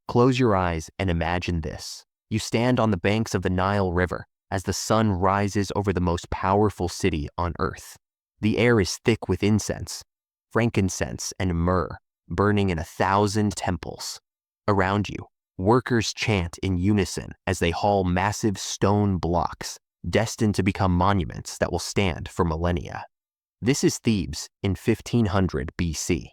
Close your eyes and imagine this. You stand on the banks of the Nile River as the sun rises over the most powerful city on earth. The air is thick with incense, frankincense, and myrrh, burning in 1,000 temples. Around you, workers chant in unison as they haul massive stone blocks, destined to become monuments that will stand for millennia. This is Thebes in 1500 BC,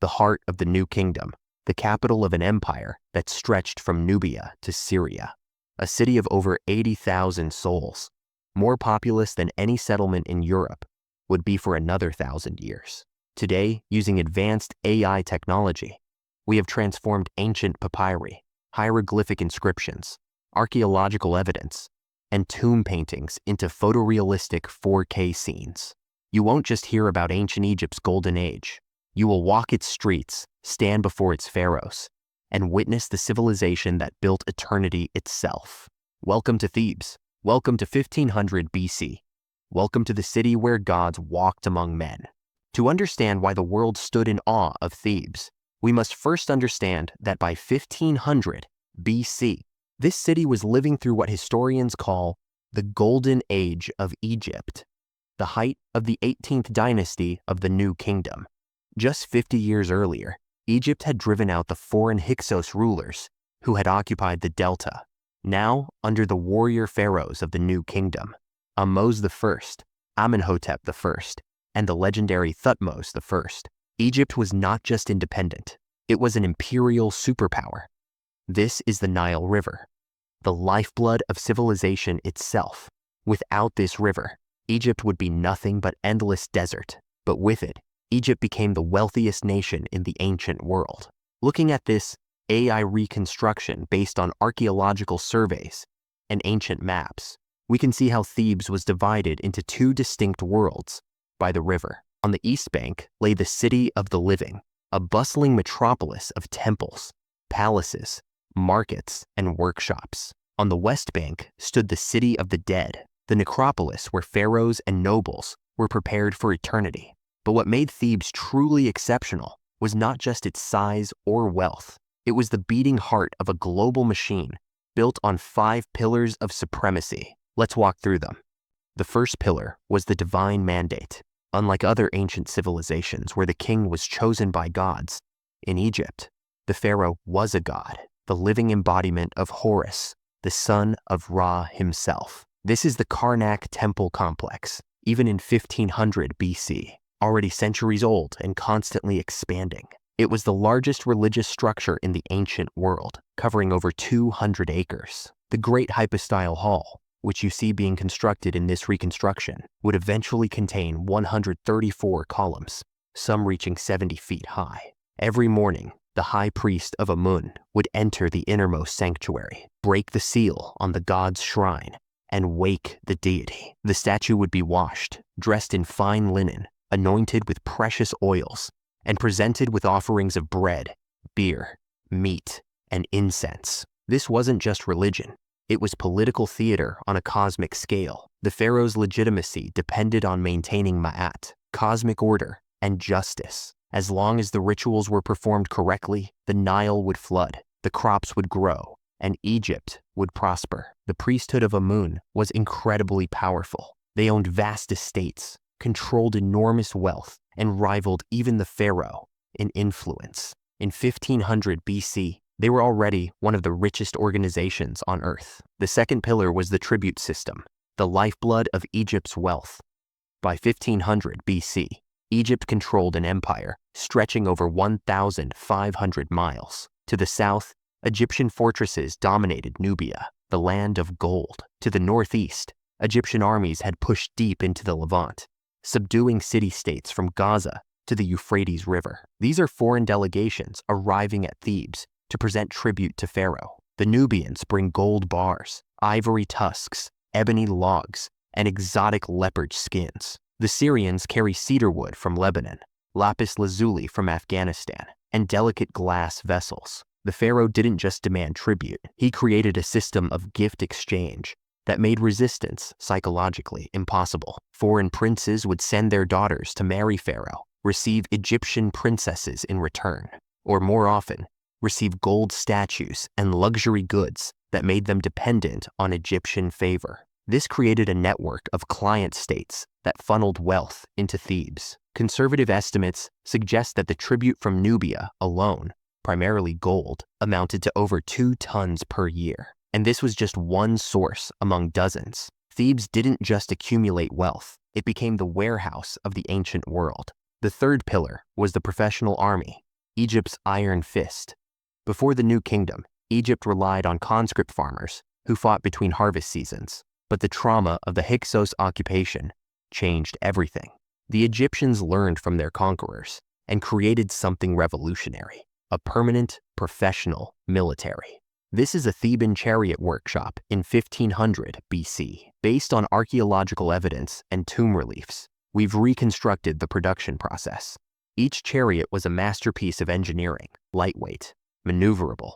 the heart of the New Kingdom, the capital of an empire that stretched from Nubia to Syria, a city of over 80,000 souls, more populous than any settlement in Europe would be for another 1,000 years. Today, using advanced AI technology, we have transformed ancient papyri, hieroglyphic inscriptions, archaeological evidence, and tomb paintings into photorealistic 4K scenes. You won't just hear about ancient Egypt's golden age. You will walk its streets, stand before its pharaohs, and witness the civilization that built eternity itself. Welcome to Thebes. Welcome to 1500 BC. Welcome to the city where gods walked among men. To understand why the world stood in awe of Thebes, we must first understand that by 1500 BC, this city was living through what historians call the Golden Age of Egypt, the height of the 18th dynasty of the New Kingdom. Just 50 years earlier, Egypt had driven out the foreign Hyksos rulers who had occupied the delta. Now, under the warrior pharaohs of the New Kingdom, Ahmose I, Amenhotep I, and the legendary Thutmose I, Egypt was not just independent, it was an imperial superpower. This is the Nile River, the lifeblood of civilization itself. Without this river, Egypt would be nothing but endless desert, but with it, Egypt became the wealthiest nation in the ancient world. Looking at this AI reconstruction based on archaeological surveys and ancient maps, we can see how Thebes was divided into two distinct worlds by the river. On the east bank lay the city of the living, a bustling metropolis of temples, palaces, markets, and workshops. On the west bank stood the city of the dead, the necropolis where pharaohs and nobles were prepared for eternity. But what made Thebes truly exceptional was not just its size or wealth. It was the beating heart of a global machine built on 5 pillars of supremacy. Let's walk through them. The first pillar was the divine mandate. Unlike other ancient civilizations where the king was chosen by gods, in Egypt, the pharaoh was a god, the living embodiment of Horus, the son of Ra himself. This is the Karnak temple complex, even in 1500 BC. Already centuries old and constantly expanding. It was the largest religious structure in the ancient world, covering over 200 acres. The Great Hypostyle Hall, which you see being constructed in this reconstruction, would eventually contain 134 columns, some reaching 70 feet high. Every morning, the high priest of Amun would enter the innermost sanctuary, break the seal on the god's shrine, and wake the deity. The statue would be washed, dressed in fine linen, anointed with precious oils, and presented with offerings of bread, beer, meat, and incense. This wasn't just religion. It was political theater on a cosmic scale. The pharaoh's legitimacy depended on maintaining ma'at, cosmic order, and justice. As long as the rituals were performed correctly, the Nile would flood, the crops would grow, and Egypt would prosper. The priesthood of Amun was incredibly powerful. They owned vast estates, controlled enormous wealth, and rivaled even the pharaoh in influence. In 1500 BC, they were already one of the richest organizations on earth. The second pillar was the tribute system, the lifeblood of Egypt's wealth. By 1500 BC, Egypt controlled an empire stretching over 1,500 miles. To the south, Egyptian fortresses dominated Nubia, the land of gold. To the northeast, Egyptian armies had pushed deep into the Levant, subduing city-states from Gaza to the Euphrates River. These are foreign delegations arriving at Thebes to present tribute to Pharaoh. The Nubians bring gold bars, ivory tusks, ebony logs, and exotic leopard skins. The Syrians carry cedar wood from Lebanon, lapis lazuli from Afghanistan, and delicate glass vessels. The pharaoh didn't just demand tribute. He created a system of gift exchange that made resistance psychologically impossible. Foreign princes would send their daughters to marry Pharaoh, receive Egyptian princesses in return, or more often, receive gold statues and luxury goods that made them dependent on Egyptian favor. This created a network of client states that funneled wealth into Thebes. Conservative estimates suggest that the tribute from Nubia alone, primarily gold, amounted to over 2 tons per year. And this was just one source among dozens. Thebes didn't just accumulate wealth, it became the warehouse of the ancient world. The third pillar was the professional army, Egypt's iron fist. Before the New Kingdom, Egypt relied on conscript farmers who fought between harvest seasons. But the trauma of the Hyksos occupation changed everything. The Egyptians learned from their conquerors and created something revolutionary, a permanent, professional military. This is a Theban chariot workshop in 1500 BC. Based on archaeological evidence and tomb reliefs, we've reconstructed the production process. Each chariot was a masterpiece of engineering, lightweight, maneuverable,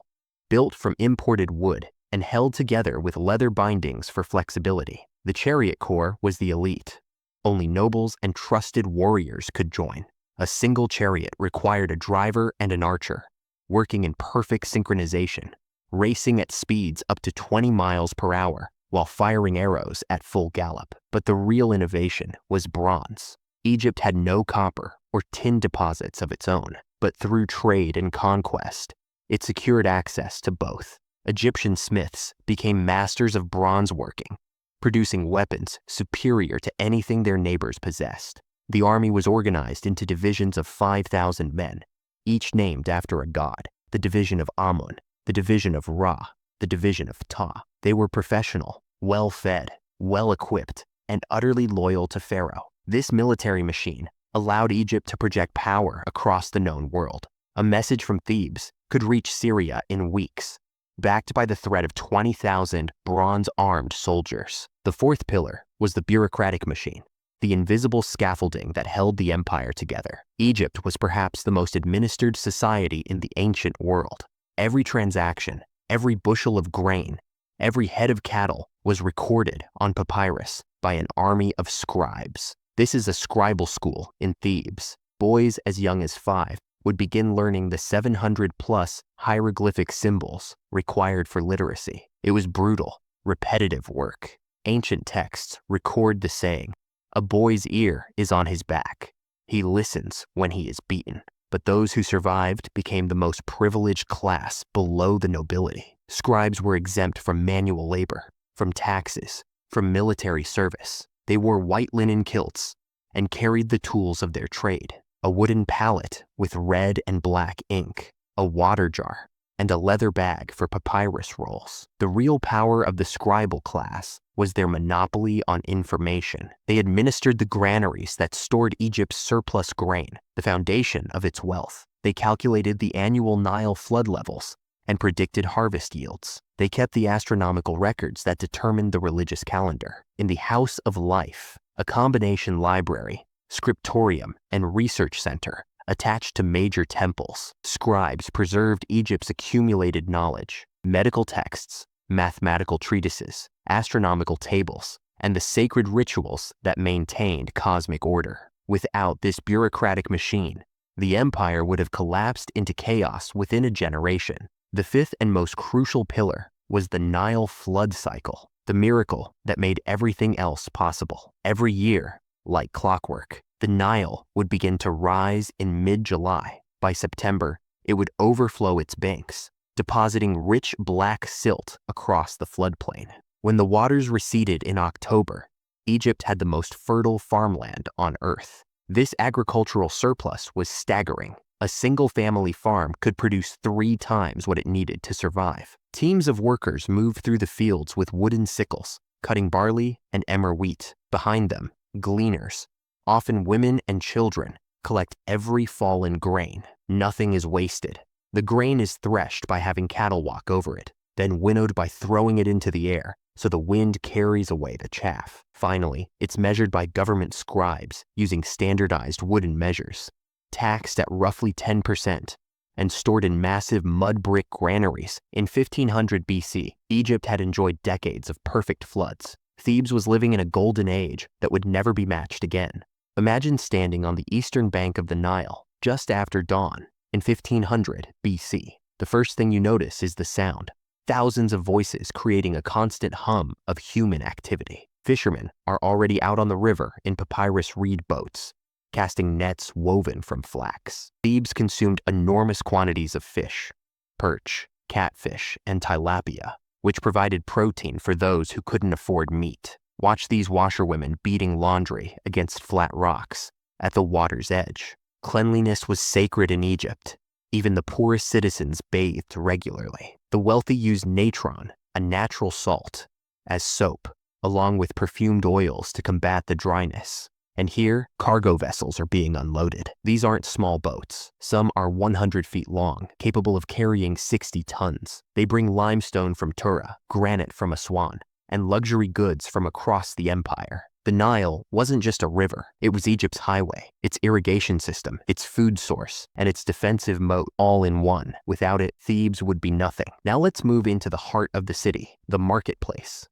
built from imported wood and held together with leather bindings for flexibility. The chariot corps was the elite. Only nobles and trusted warriors could join. A single chariot required a driver and an archer, working in perfect synchronization, racing at speeds up to 20 miles per hour while firing arrows at full gallop. But the real innovation was bronze. Egypt had no copper or tin deposits of its own, but through trade and conquest, it secured access to both. Egyptian smiths became masters of bronze working, producing weapons superior to anything their neighbors possessed. The army was organized into divisions of 5,000 men, each named after a god: the division of Amun, the division of Ra, the division of Ptah. They were professional, well-fed, well-equipped, and utterly loyal to Pharaoh. This military machine allowed Egypt to project power across the known world. A message from Thebes could reach Syria in weeks, backed by the threat of 20,000 bronze-armed soldiers. The fourth pillar was the bureaucratic machine, the invisible scaffolding that held the empire together. Egypt was perhaps the most administered society in the ancient world. Every transaction, every bushel of grain, every head of cattle was recorded on papyrus by an army of scribes. This is a scribal school in Thebes. Boys as young as 5 would begin learning the 700-plus hieroglyphic symbols required for literacy. It was brutal, repetitive work. Ancient texts record the saying, "A boy's ear is on his back. He listens when he is beaten." But those who survived became the most privileged class below the nobility. Scribes were exempt from manual labor, from taxes, from military service. They wore white linen kilts and carried the tools of their trade: a wooden pallet with red and black ink, a water jar, and a leather bag for papyrus rolls. The real power of the scribal class was their monopoly on information. They administered the granaries that stored Egypt's surplus grain, the foundation of its wealth. They calculated the annual Nile flood levels and predicted harvest yields. They kept the astronomical records that determined the religious calendar. In the House of Life, a combination library, scriptorium, and research center attached to major temples, scribes preserved Egypt's accumulated knowledge: medical texts, mathematical treatises, astronomical tables, and the sacred rituals that maintained cosmic order. Without this bureaucratic machine, the empire would have collapsed into chaos within a generation. The fifth and most crucial pillar was the Nile flood cycle, the miracle that made everything else possible. Every year, like clockwork, the Nile would begin to rise in mid-July. By September, it would overflow its banks, depositing rich black silt across the floodplain. When the waters receded in October, Egypt had the most fertile farmland on Earth. This agricultural surplus was staggering. A single-family farm could produce 3 times what it needed to survive. Teams of workers moved through the fields with wooden sickles, cutting barley and emmer wheat. Behind them, gleaners, often women and children, collect every fallen grain. Nothing is wasted. The grain is threshed by having cattle walk over it, then winnowed by throwing it into the air so the wind carries away the chaff. Finally, it's measured by government scribes using standardized wooden measures, taxed at roughly 10%, and stored in massive mud brick granaries. In 1500 BC, Egypt had enjoyed decades of perfect floods. Thebes was living in a golden age that would never be matched again. Imagine standing on the eastern bank of the Nile just after dawn in 1500 BC. The first thing you notice is the sound. Thousands of voices creating a constant hum of human activity. Fishermen are already out on the river in papyrus reed boats, casting nets woven from flax. Thebes consumed enormous quantities of fish, perch, catfish, and tilapia, which provided protein for those who couldn't afford meat. Watch these washerwomen beating laundry against flat rocks at the water's edge. Cleanliness was sacred in Egypt. Even the poorest citizens bathed regularly. The wealthy used natron, a natural salt, as soap, along with perfumed oils to combat the dryness. And here, cargo vessels are being unloaded. These aren't small boats. Some are 100 feet long, capable of carrying 60 tons. They bring limestone from Tura, granite from Aswan, and luxury goods from across the empire. The Nile wasn't just a river, it was Egypt's highway, its irrigation system, its food source, and its defensive moat all in one. Without it, Thebes would be nothing. Now let's move into the heart of the city, the marketplace.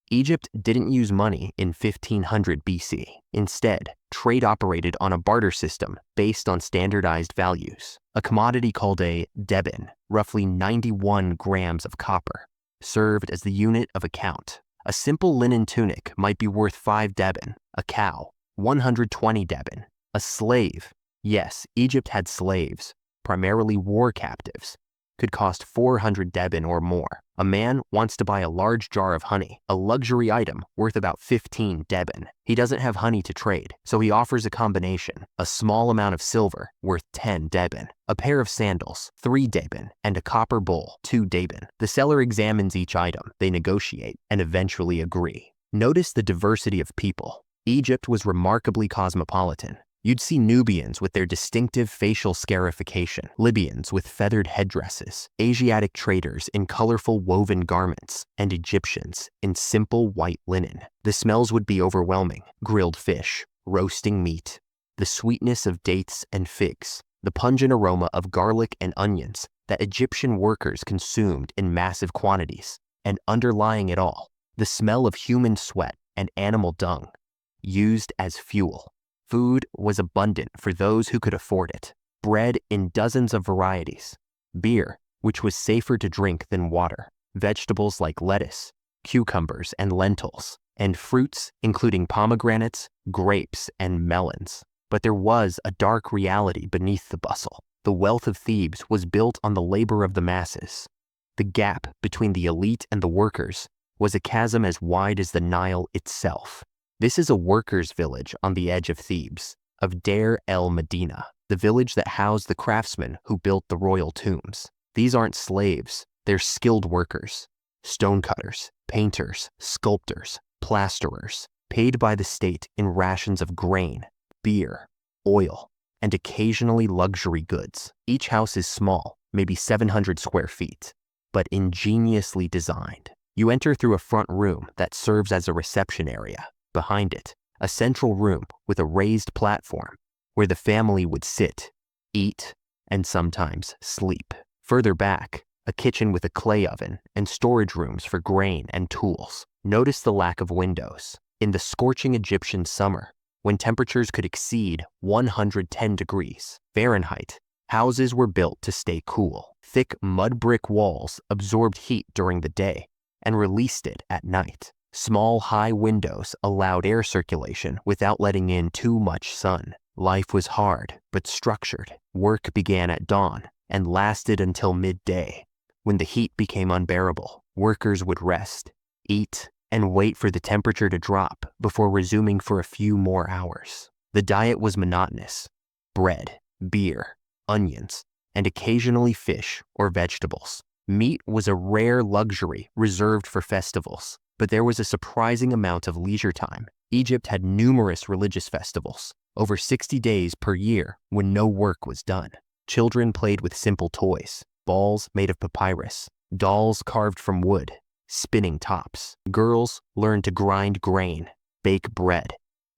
Egypt didn't use money in 1500 BC. Instead, trade operated on a barter system based on standardized values. A commodity called a deben, roughly 91 grams of copper, served as the unit of account. A simple linen tunic might be worth 5 deben, a cow, 120 deben, a slave. Yes, Egypt had slaves, primarily war captives, could cost 400 deben or more. A man wants to buy a large jar of honey, a luxury item worth about 15 deben. He doesn't have honey to trade, so he offers a combination: a small amount of silver worth 10 deben, a pair of sandals, 3 deben, and a copper bowl, 2 deben. The seller examines each item, they negotiate, and eventually agree. Notice the diversity of people. Egypt was remarkably cosmopolitan. You'd see Nubians with their distinctive facial scarification, Libyans with feathered headdresses, Asiatic traders in colorful woven garments, and Egyptians in simple white linen. The smells would be overwhelming: grilled fish, roasting meat, the sweetness of dates and figs, the pungent aroma of garlic and onions that Egyptian workers consumed in massive quantities, and underlying it all, the smell of human sweat and animal dung, used as fuel. Food was abundant for those who could afford it. Bread in dozens of varieties. Beer, which was safer to drink than water. Vegetables like lettuce, cucumbers, and lentils. And fruits, including pomegranates, grapes, and melons. But there was a dark reality beneath the bustle. The wealth of Thebes was built on the labor of the masses. The gap between the elite and the workers was a chasm as wide as the Nile itself. This is a workers' village on the edge of Thebes, of Deir el-Medina, the village that housed the craftsmen who built the royal tombs. These aren't slaves, they're skilled workers, stonecutters, painters, sculptors, plasterers, paid by the state in rations of grain, beer, oil, and occasionally luxury goods. Each house is small, maybe 700 square feet, but ingeniously designed. You enter through a front room that serves as a reception area. Behind it, a central room with a raised platform where the family would sit, eat, and sometimes sleep. Further back, a kitchen with a clay oven and storage rooms for grain and tools. Notice the lack of windows. In the scorching Egyptian summer, when temperatures could exceed 110 degrees Fahrenheit, houses were built to stay cool. Thick mud brick walls absorbed heat during the day and released it at night. Small, high windows allowed air circulation without letting in too much sun. Life was hard, but structured. Work began at dawn and lasted until midday. When the heat became unbearable, workers would rest, eat, and wait for the temperature to drop before resuming for a few more hours. The diet was monotonous: bread, beer, onions, and occasionally fish or vegetables. Meat was a rare luxury reserved for festivals. But there was a surprising amount of leisure time. Egypt had numerous religious festivals, over 60 days per year when no work was done. Children played with simple toys, balls made of papyrus, dolls carved from wood, spinning tops. Girls learned to grind grain, bake bread,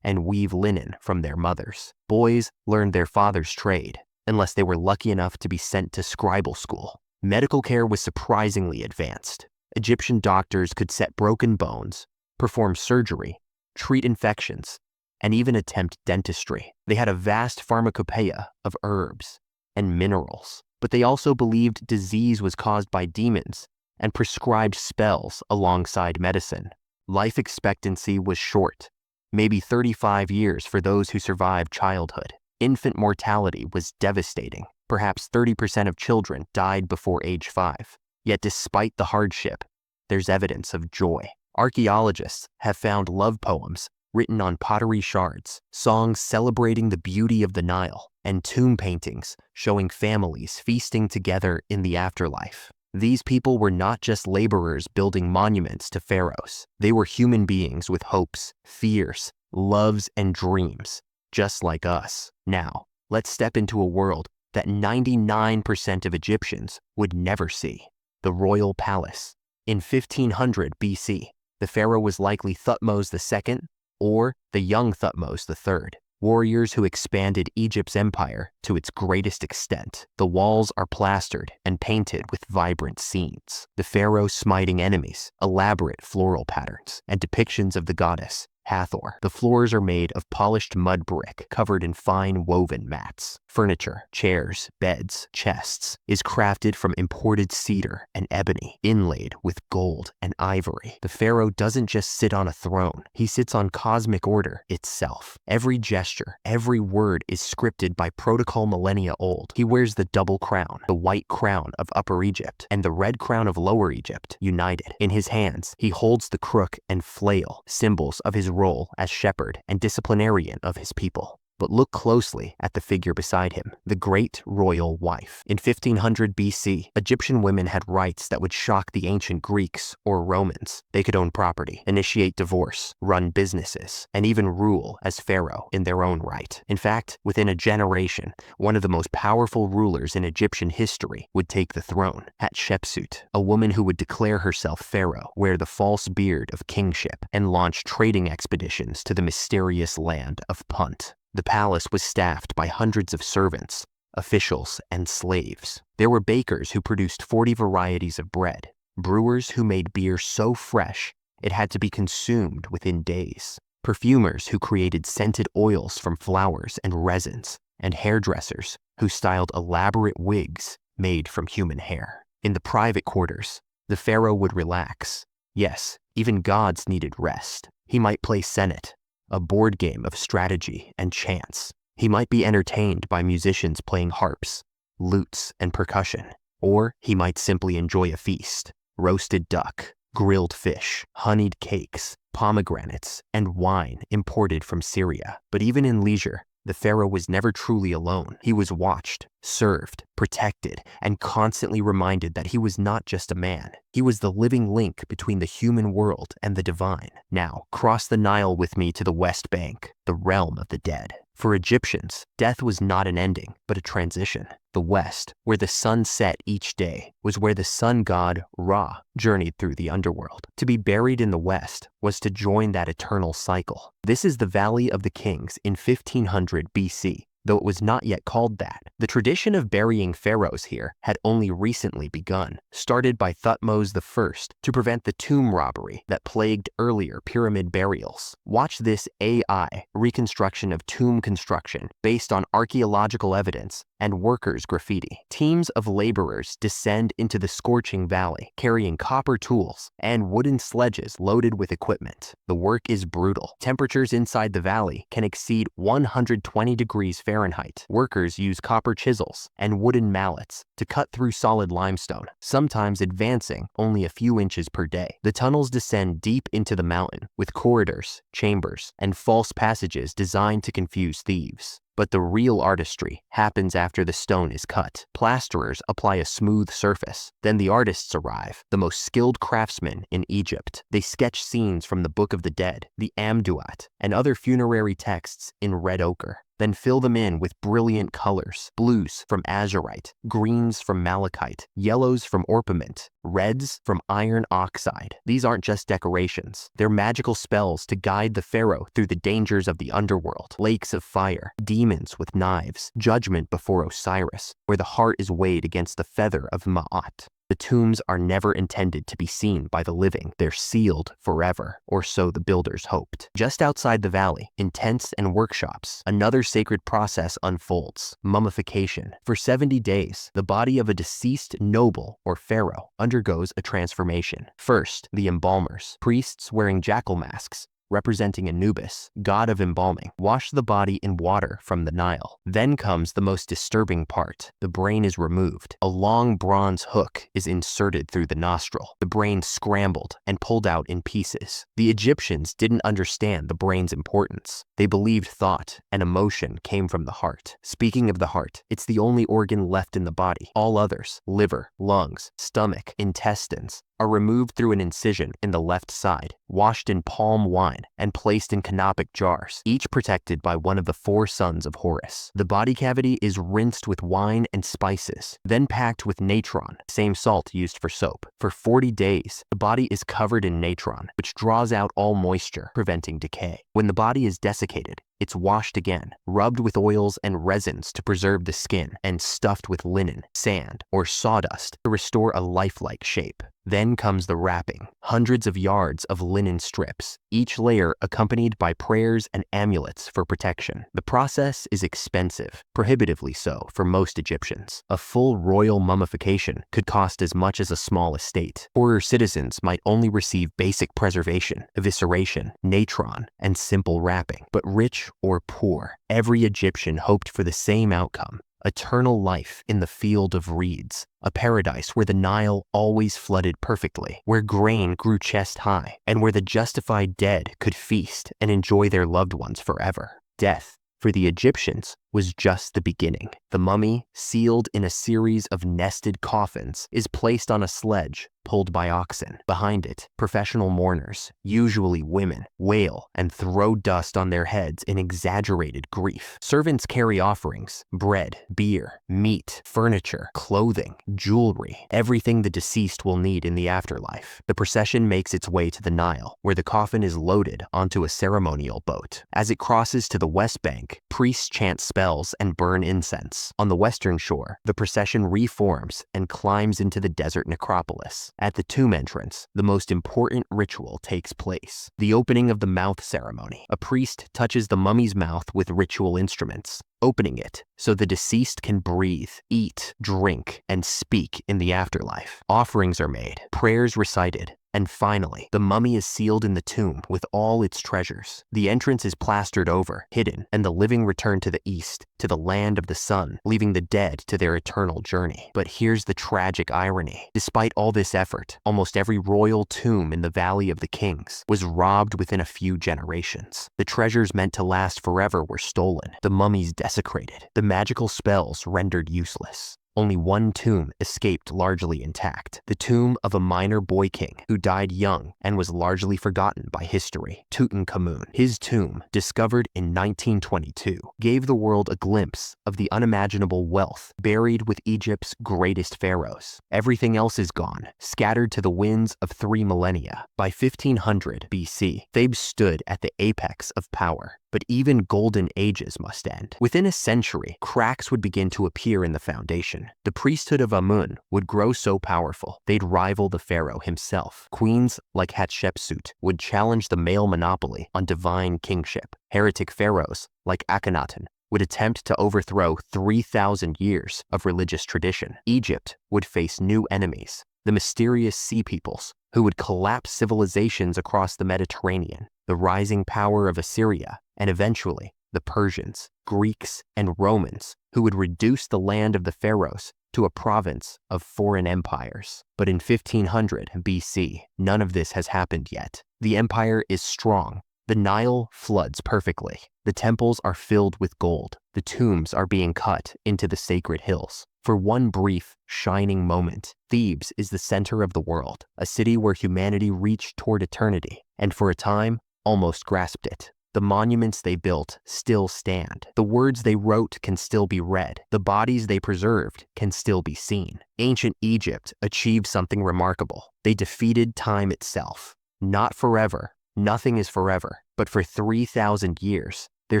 and weave linen from their mothers. Boys learned their father's trade, unless they were lucky enough to be sent to Scribal school. Medical care was surprisingly advanced. Egyptian doctors could set broken bones, perform surgery, treat infections, and even attempt dentistry. They had a vast pharmacopoeia of herbs and minerals. but they also believed disease was caused by demons and prescribed spells alongside medicine. Life expectancy was short, maybe 35 years for those who survived childhood. Infant mortality was devastating. Perhaps 30% of children died before age 5. Yet despite the hardship, there's evidence of joy. Archaeologists have found love poems written on pottery shards, songs celebrating the beauty of the Nile, and tomb paintings showing families feasting together in the afterlife. These people were not just laborers building monuments to pharaohs. They were human beings with hopes, fears, loves, and dreams, just like us. Now, let's step into a world that 99% of Egyptians would never see: the royal palace. In 1500 BC, the pharaoh was likely Thutmose II or the young Thutmose III, warriors who expanded Egypt's empire to its greatest extent. The walls are plastered and painted with vibrant scenes. The pharaoh smiting enemies, elaborate floral patterns, and depictions of the goddess Hathor. The floors are made of polished mud brick covered in fine woven mats. Furniture, chairs, beds, chests is crafted from imported cedar and ebony, inlaid with gold and ivory. The pharaoh doesn't just sit on a throne. He sits on cosmic order itself. Every gesture, every word is scripted by protocol millennia old. He wears the double crown, the white crown of Upper Egypt and the red crown of Lower Egypt, united. In his hands, he holds the crook and flail, symbols of his role as shepherd and disciplinarian of his people. But look closely at the figure beside him, the great royal wife. In 1500 BC, Egyptian women had rights that would shock the ancient Greeks or Romans. They could own property, initiate divorce, run businesses, and even rule as pharaoh in their own right. In fact, within a generation, one of the most powerful rulers in Egyptian history would take the throne. Hatshepsut, a woman who would declare herself pharaoh, wear the false beard of kingship, and launch trading expeditions to the mysterious land of Punt. The palace was staffed by hundreds of servants, officials, and slaves. There were bakers who produced 40 varieties of bread, brewers who made beer so fresh it had to be consumed within days, perfumers who created scented oils from flowers and resins, and hairdressers who styled elaborate wigs made from human hair. In the private quarters, the pharaoh would relax. Yes, even gods needed rest. He might play Senet, a board game of strategy and chance. He might be entertained by musicians playing harps, lutes, and percussion. Or he might simply enjoy a feast: roasted duck, grilled fish, honeyed cakes, pomegranates, and wine imported from Syria. But even in leisure, the pharaoh was never truly alone. He was watched, served, protected, and constantly reminded that he was not just a man. He was the living link between the human world and the divine. Now, cross the Nile with me to the West Bank, the realm of the dead. For Egyptians, death was not an ending, but a transition. The West, where the sun set each day, was where the sun god Ra journeyed through the underworld. To be buried in the West was to join that eternal cycle. This is the Valley of the Kings in 1500 BC. Though it was not yet called that. The tradition of burying pharaohs here had only recently begun, started by Thutmose I to prevent the tomb robbery that plagued earlier pyramid burials. Watch this AI reconstruction of tomb construction based on archaeological evidence and workers' graffiti. Teams of laborers descend into the scorching valley, carrying copper tools and wooden sledges loaded with equipment. The work is brutal. Temperatures inside the valley can exceed 120 degrees Fahrenheit. Workers use copper chisels and wooden mallets to cut through solid limestone, sometimes advancing only a few inches per day. The tunnels descend deep into the mountain, with corridors, chambers, and false passages designed to confuse thieves. But the real artistry happens after the stone is cut. Plasterers apply a smooth surface. Then the artists arrive, the most skilled craftsmen in Egypt. They sketch scenes from the Book of the Dead, the Amduat, and other funerary texts in red ochre. Then fill them in with brilliant colors: blues from azurite, greens from malachite, yellows from orpiment, reds from iron oxide. These aren't just decorations. They're magical spells to guide the pharaoh through the dangers of the underworld: lakes of fire, demons with knives, judgment before Osiris, where the heart is weighed against the feather of Ma'at. The tombs are never intended to be seen by the living. They're sealed forever, or so the builders hoped. Just outside the valley, in tents and workshops, another sacred process unfolds: mummification. For 70 days, the body of a deceased noble or pharaoh undergoes a transformation. First, the embalmers, priests wearing jackal masks, representing Anubis, god of embalming, wash the body in water from the Nile. Then comes the most disturbing part. The brain is removed. A long bronze hook is inserted through the nostril. The brain scrambled and pulled out in pieces. The Egyptians didn't understand the brain's importance. They believed thought and emotion came from the heart. Speaking of the heart, it's the only organ left in the body. All others, liver, lungs, stomach, intestines, are removed through an incision in the left side, washed in palm wine, and placed in canopic jars, each protected by one of the 4 sons of Horus. The body cavity is rinsed with wine and spices, then packed with natron, same salt used for soap. For 40 days, the body is covered in natron, which draws out all moisture, preventing decay. When the body is desiccated, it's washed again, rubbed with oils and resins to preserve the skin, and stuffed with linen, sand, or sawdust to restore a lifelike shape. Then comes the wrapping, hundreds of yards of linen strips, each layer accompanied by prayers and amulets for protection. The process is expensive, prohibitively so for most Egyptians. A full royal mummification could cost as much as a small estate. Poorer citizens might only receive basic preservation, evisceration, natron, and simple wrapping. But rich or poor, every Egyptian hoped for the same outcome: eternal life in the field of reeds, a paradise where the Nile always flooded perfectly, where grain grew chest high, and where the justified dead could feast and enjoy their loved ones forever. Death, for the Egyptians, was just the beginning. The mummy, sealed in a series of nested coffins, is placed on a sledge pulled by oxen. Behind it, professional mourners, usually women, wail and throw dust on their heads in exaggerated grief. Servants carry offerings: bread, beer, meat, furniture, clothing, jewelry, everything the deceased will need in the afterlife. The procession makes its way to the Nile, where the coffin is loaded onto a ceremonial boat. As it crosses to the west bank, priests chant spells and burn incense. On the western shore, the procession reforms and climbs into the desert necropolis. At the tomb entrance, the most important ritual takes place: the opening of the mouth ceremony. A priest touches the mummy's mouth with ritual instruments, opening it so the deceased can breathe, eat, drink, and speak in the afterlife. Offerings are made, prayers recited, and finally, the mummy is sealed in the tomb with all its treasures. The entrance is plastered over, hidden, and the living return to the east, to the land of the sun, leaving the dead to their eternal journey. But here's the tragic irony. Despite all this effort, almost every royal tomb in the Valley of the Kings was robbed within a few generations. The treasures meant to last forever were stolen, the mummies desecrated, the magical spells rendered useless. Only one tomb escaped largely intact: the tomb of a minor boy king who died young and was largely forgotten by history, Tutankhamun. His tomb, discovered in 1922, gave the world a glimpse of the unimaginable wealth buried with Egypt's greatest pharaohs. Everything else is gone, scattered to the winds of 3 millennia. By 1500 BC, Thebes stood at the apex of power. But even golden ages must end. Within a century, cracks would begin to appear in the foundation. The priesthood of Amun would grow so powerful, they'd rival the pharaoh himself. Queens like Hatshepsut would challenge the male monopoly on divine kingship. Heretic pharaohs like Akhenaten would attempt to overthrow 3,000 years of religious tradition. Egypt would face new enemies: the mysterious sea peoples who would collapse civilizations across the Mediterranean, the rising power of Assyria, and eventually the Persians, Greeks, and Romans, who would reduce the land of the pharaohs to a province of foreign empires. But in 1500 BC, none of this has happened yet. The empire is strong. The Nile floods perfectly. The temples are filled with gold. The tombs are being cut into the sacred hills. For one brief, shining moment, Thebes is the center of the world, a city where humanity reached toward eternity, and for a time, almost grasped it. The monuments they built still stand. The words they wrote can still be read. The bodies they preserved can still be seen. Ancient Egypt achieved something remarkable. They defeated time itself. Not forever. Nothing is forever. But for 3,000 years, their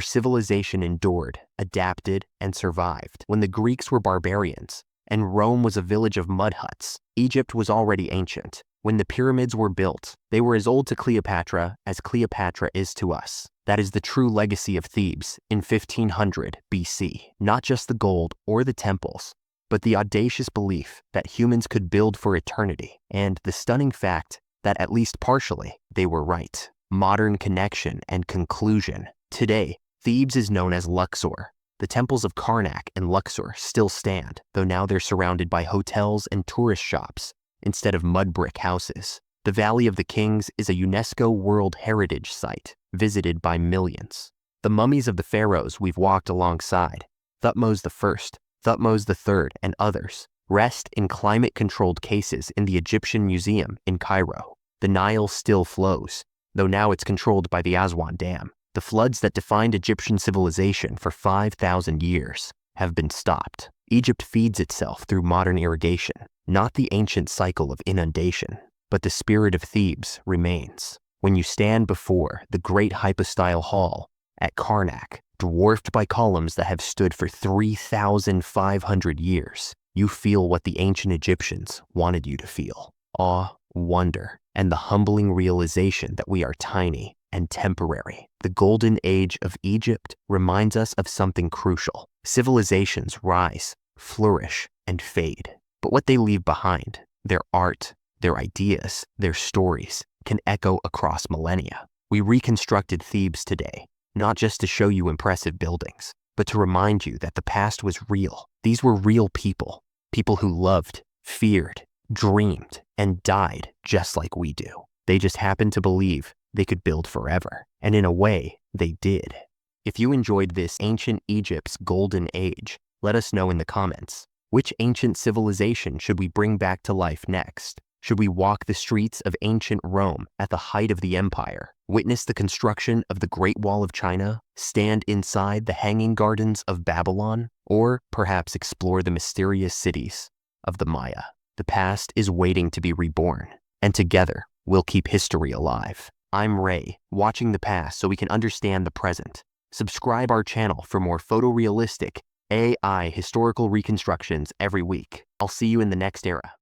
civilization endured, adapted, and survived. When the Greeks were barbarians and Rome was a village of mud huts. Egypt was already ancient. When the pyramids were built, they were as old to Cleopatra as Cleopatra is to us. That is the true legacy of Thebes in 1500 BC. Not just the gold or the temples, but the audacious belief that humans could build for eternity, and the stunning fact that at least partially they were right. Modern connection and conclusion. Today, Thebes is known as Luxor. The temples of Karnak and Luxor still stand, though now they're surrounded by hotels and tourist shops instead of mud brick houses. The Valley of the Kings is a UNESCO World Heritage Site, visited by millions. The mummies of the pharaohs we've walked alongside, Thutmose I, Thutmose III, and others, rest in climate-controlled cases in the Egyptian Museum in Cairo. The Nile still flows, though now it's controlled by the Aswan Dam. The floods that defined Egyptian civilization for 5,000 years have been stopped. Egypt feeds itself through modern irrigation, not the ancient cycle of inundation, but the spirit of Thebes remains. When you stand before the great Hypostyle Hall at Karnak, dwarfed by columns that have stood for 3,500 years, you feel what the ancient Egyptians wanted you to feel: awe, wonder, and the humbling realization that we are tiny and temporary. The golden age of Egypt reminds us of something crucial. Civilizations rise, flourish, and fade, but what they leave behind, their art, their ideas, their stories, can echo across millennia. We reconstructed Thebes today, not just to show you impressive buildings, but to remind you that the past was real. These were real people, people who loved, feared, dreamed, and died just like we do. They just happened to believe they could build forever, and in a way, they did. If you enjoyed this ancient Egypt's golden age, let us know in the comments. Which ancient civilization should we bring back to life next? Should we walk the streets of ancient Rome at the height of the empire, witness the construction of the Great Wall of China, stand inside the Hanging Gardens of Babylon, or perhaps explore the mysterious cities of the Maya? The past is waiting to be reborn, and together we'll keep history alive. I'm Ray, watching the past so we can understand the present. Subscribe our channel for more photorealistic AI historical reconstructions every week. I'll see you in the next era.